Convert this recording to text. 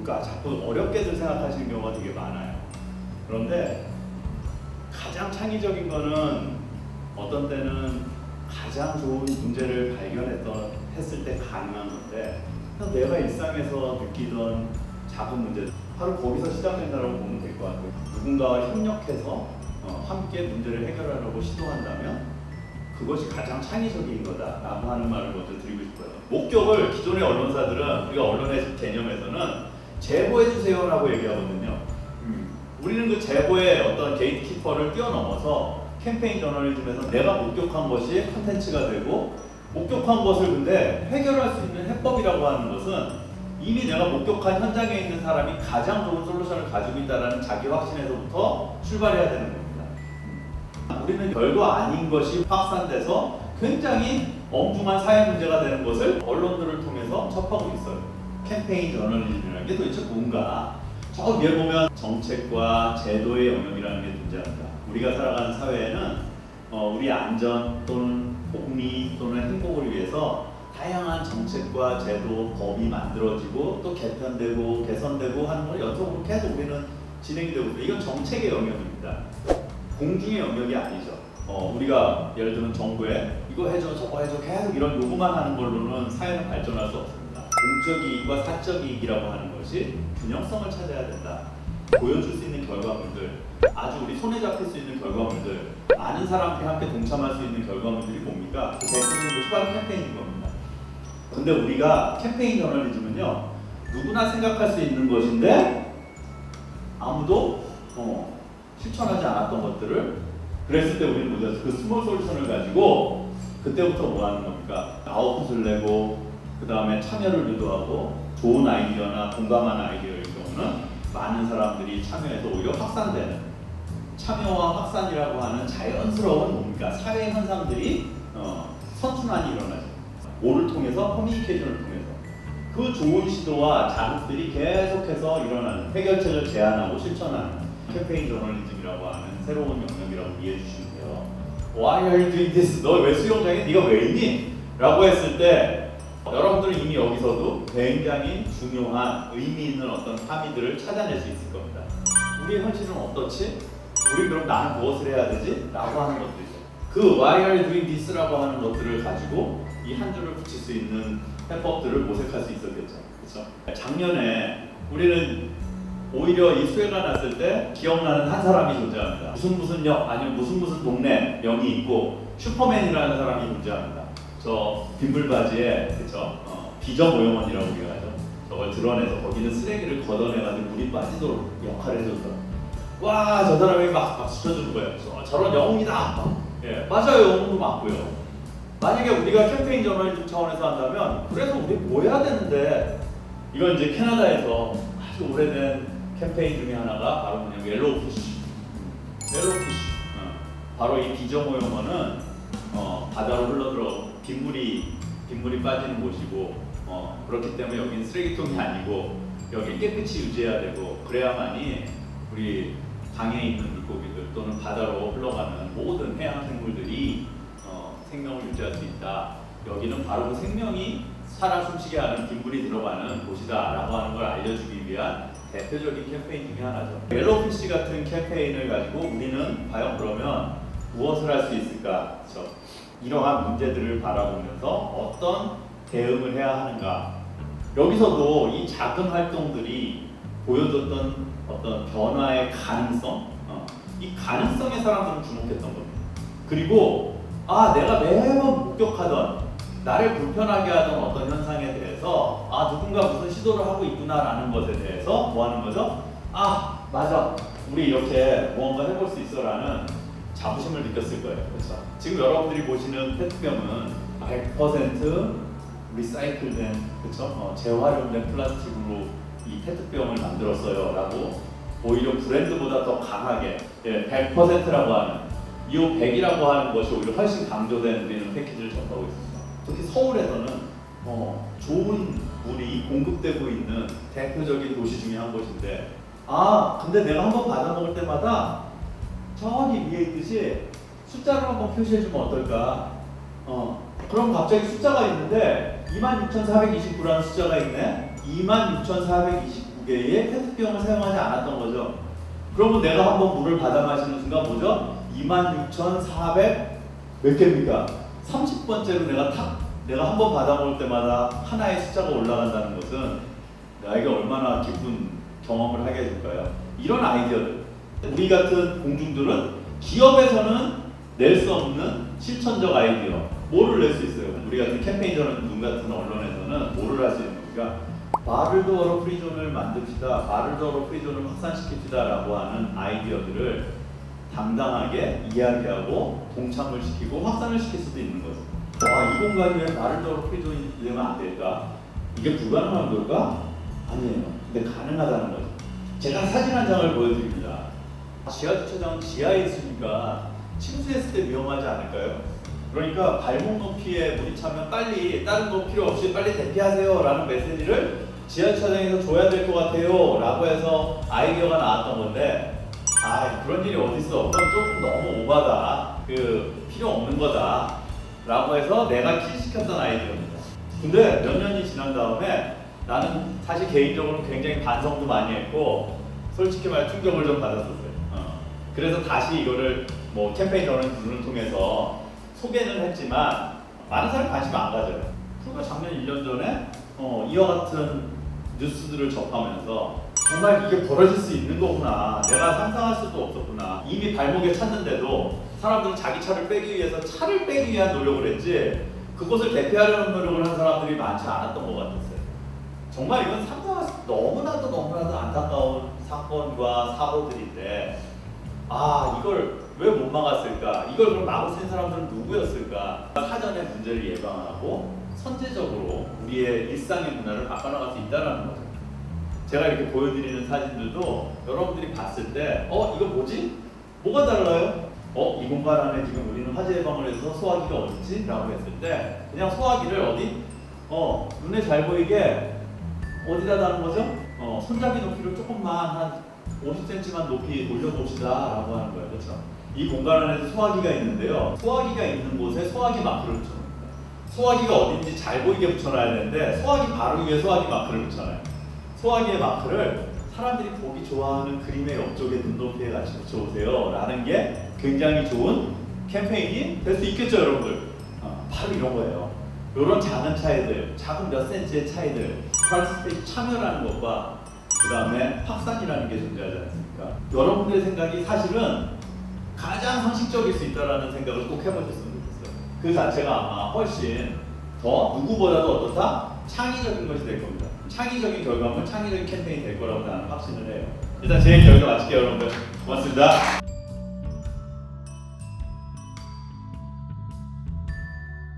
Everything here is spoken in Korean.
뭘까 자꾸 어렵게들 생각하시는 경우가 되게 많아요. 그런데 가장 창의적인 거는 어떤 때는 가장 좋은 문제를 발견했을 때 가능한 건데, 내가 일상에서 느끼던 작은 문제, 바로 거기서 시작된다고 보면 될 것 같아요. 누군가와 협력해서 함께 문제를 해결하려고 시도한다면 그것이 가장 창의적인 거다라고 하는 말을 먼저 드리고 싶어요. 목격을 기존의 언론사들은, 우리가 언론의 개념에서는 제보해주세요라고 얘기하거든요. 우리는 그 제보의 어떤 게이트키퍼를 뛰어넘어서 캠페인 저널리즘에서 내가 목격한 것이 콘텐츠가 되고, 목격한 것을 근데 해결할 수 있는 해법이라고 하는 것은 이미 내가 목격한 현장에 있는 사람이 가장 좋은 솔루션을 가지고 있다는 자기 확신에서부터 출발해야 되는 겁니다. 우리는 별거 아닌 것이 확산돼서 굉장히 엄중한 사회 문제가 되는 것을 언론들을 통해서 접하고 있어요. 캠페인 저널리즘이라는 게 도대체 뭔가? 저 위에 보면 정책과 제도의 영역이라는 게 존재합니다. 우리가 살아가는 사회에는 우리 안전 또는 복리 또는 행복을 위해서 다양한 정책과 제도, 법이 만들어지고 또 개편되고 개선되고 하는 걸 연속으로 계속 우리는 진행이 되고 있습니다. 이건 정책의 영역입니다. 공중의 영역이 아니죠. 우리가 예를 들면 정부에 이거 해줘 저거 해줘 계속 이런 요구만 하는 걸로는 사회는 발전할 수 없습니다. 공적 이익과 사적 이익이라고 하는 것이 균형성을 찾아야 된다. 보여줄 수 있는 결과물들, 아주 우리 손에 잡힐 수 있는 결과물들, 많은 사람들이 함께 동참할 수 있는 결과물들이 뭡니까? 그 대표적인 것이 바로 캠페인인 겁니다. 근데 우리가 캠페인 저널리즘은요, 누구나 생각할 수 있는 것인데 아무도 실천하지 않았던 것들을, 그랬을 때 우리는 뭐죠? 그 스몰 솔루션을 가지고 그때부터 뭐 하는 겁니까? 아웃풋을 내고 그 다음에 참여를 유도하고 좋은 아이디어나 공감하는 아이디어일 경우는 많은 사람들이 참여해서 오히려 확산되는, 참여와 확산이라고 하는 자연스러운 뭡니까? 사회 현상들이 선순환이 일어나죠. 뭐를 통해서? 커뮤니케이션을 통해서. 그 좋은 시도와 자극들이 계속해서 일어나는, 해결책을 제안하고 실천하는 캠페인 저널리즘이라고 하는 새로운 영역이라고 이해해 주시면 돼요. Why are you doing this? 너 왜 수영장에 네가 왜 있니? 라고 했을 때 여러분들은 이미 여기서도 굉장히 중요한 의미 있는 어떤 함의들을 찾아낼 수 있을 겁니다. 우리의 현실은 어떻지? 우리 그럼 나는 무엇을 해야 되지? 라고 하는 것들이죠. 그 Why are you doing this? 라고 하는 것들을 가지고 이 한 줄을 붙일 수 있는 해법들을 모색할 수 있었겠죠. 그렇죠? 작년에 우리는 오히려 이 수해가 났을 때 기억나는 한 사람이 존재합니다. 무슨 역 아니면 무슨 동네 명이 있고 슈퍼맨이라는 사람이 존재합니다. 저 빈물 바지에 그쵸? 비저 모형원이라고 우리가 하죠. 저걸 드러내서 거기는 쓰레기를 걷어내가지고 물이 빠지도록 역할을 해줬다. 와, 저 사람이 막 박수 쳐주는 거예요. 저런 영웅이다. 예, 맞아요. 영웅도 맞고요. 만약에 우리가 캠페인 저널리즘 차원에서 한다면, 그래서 우리 뭐 해야 되는데, 이건 이제 캐나다에서 아주 오래된 캠페인 중에 하나가 바로 뭐냐면 옐로우피쉬. 바로 이 비저 모형원은 바다로 흘러들어 빗물이 빠지는 곳이고, 그렇기 때문에 여기는 쓰레기통이 아니고 여기 깨끗이 유지해야 되고, 그래야만이 우리 강에 있는 물고기들 또는 바다로 흘러가는 모든 해양 생물들이 생명을 유지할 수 있다. 여기는 바로 그 생명이 살아 숨쉬게 하는 빗물이 들어가는 곳이다 라고 하는 걸 알려주기 위한 대표적인 캠페인 중에 하나죠. 옐로우피쉬 같은 캠페인을 가지고 우리는 과연 그러면 무엇을 할 수 있을까? 그렇죠? 이러한 문제들을 바라보면서 어떤 대응을 해야 하는가? 여기서도 이 작은 활동들이 보여줬던 어떤 변화의 가능성, 이 가능성에 사람들은 주목했던 겁니다. 그리고 내가 매번 목격하던, 나를 불편하게 하던 어떤 현상에 대해서 누군가 무슨 시도를 하고 있구나라는 것에 대해서 뭐 하는 거죠? 맞아, 우리 이렇게 무언가 해볼 수 있어라는 자부심을 느꼈을 거예요. 그렇죠? 지금 여러분들이 보시는 페트병은 100% 리사이클된, 그렇죠? 재활용된 플라스틱으로 이 페트병을 만들었어요 라고 오히려 브랜드보다 더 강하게 100%라고 하는, 이 100이라고 하는 것이 오히려 훨씬 강조된 우리는 패키지를 접하고 있습니다. 특히 서울에서는 좋은 물이 공급되고 있는 대표적인 도시 중에 한 곳인데, 근데 내가 한번 받아 먹을 때마다 저기 위에 있듯이 숫자를 한번 표시해주면 어떨까? 그럼 갑자기 숫자가 있는데 26,429라는 숫자가 있네. 26,429 개의 페트병을 사용하지 않았던 거죠. 그러면 내가 한번 물을 받아 마시는 순간 뭐죠? 26,400 몇 개입니까? 30번째로 내가 한 번 받아 먹을 때마다 하나의 숫자가 올라간다는 것은 나에게 얼마나 기쁜 경험을 하게 해줄까요? 이런 아이디어들. 우리 같은 공중들은 기업에서는 낼 수 없는 실천적 아이디어. 뭐를 낼 수 있어요? 우리 같은 캠페인저는 눈 같은 언론에서는 뭐를 할 수 있는 겁니까? 바를도어로 프리존을 만듭시다. 바를도어로 프리존을 확산시킵시다 라고 하는 아이디어들을 당당하게 이야기하고 동참을 시키고 확산을 시킬 수도 있는 거죠. 이 공간이 왜 바를도어로 프리존이 되면 안 될까? 이게 불가능한 걸까? 아니에요. 근데 가능하다는 거죠. 제가 사진 한 장을 보여드립니다. 지하주차장 지하에 있으니까 침수했을 때 위험하지 않을까요? 그러니까 발목 높이에 물이 차면 빨리 다른 거 필요 없이 빨리 대피하세요 라는 메시지를 지하주차장에서 줘야 될 것 같아요 라고 해서 아이디어가 나왔던 건데 그런 일이 어딨어. 그건 조금 너무 오바다. 필요 없는 거다 라고 해서 내가 킬시켰던 아이디어입니다. 근데 몇 년이 지난 다음에 나는 사실 개인적으로 굉장히 반성도 많이 했고 솔직히 말해 충격을 좀 받았었어요. 그래서 다시 이거를 뭐 캠페인 전을 통해서 소개는 했지만 많은 사람이 관심 안 가져요. 불과 작년 1년 전에 이와 같은 뉴스들을 접하면서 정말 이게 벌어질 수 있는 거구나. 내가 상상할 수도 없었구나. 이미 발목에 찼는데도 사람들은 자기 차를 빼기 위해서 차를 빼기 위한 노력을 했지 그것을 대피하려는 노력을 한 사람들이 많지 않았던 것 같았어요. 정말 이건 상상할 수 너무나도 안타까운 사건과 사고들인데 이걸 왜 못 막았을까? 이걸 그럼 막을 수 있는 사람들은 누구였을까? 사전에 문제를 예방하고 선제적으로 우리의 일상의 문화를 바꿔나갈 수 있다는 거죠. 제가 이렇게 보여드리는 사진들도 여러분들이 봤을 때 이거 뭐지? 뭐가 달라요? 이 공간 안에 지금 우리는 화재 예방을 해서 소화기가 어딨지? 라고 했을 때 그냥 소화기를 어디? 눈에 잘 보이게 어디다 다는 거죠? 손잡이 높이를 조금만 한 50cm만 높이 올려봅시다 라고 하는 거예요. 그렇죠? 이 공간 안에서 소화기가 있는데요. 소화기가 있는 곳에 소화기 마크를 붙여놓습니다. 소화기가 어딘지 잘 보이게 붙여놔야 되는데 소화기 바로 위에 소화기 마크를 붙여놔요. 소화기의 마크를 사람들이 보기 좋아하는 그림의 옆쪽에 눈높이에 같이 붙여보세요 라는 게 굉장히 좋은 캠페인이 될 수 있겠죠 여러분들? 바로 이런 거예요. 이런 작은 차이들, 작은 몇 센치의 차이들 파티스페이트 참여라는 것과 그 다음에 확산이라는 게 존재하지 않습니까? 여러분들의 생각이 사실은 가장 상식적일 수 있다는 생각을 꼭 해보셨으면 좋겠어요. 그 자체가 아마 훨씬 더 누구보다도 어떻다? 창의적인 것이 될 겁니다. 창의적인 결과물, 창의적인 캠페인이 될 거라고 나는 확신을 해요. 일단 제 결과 마칠게요 여러분들. 고맙습니다.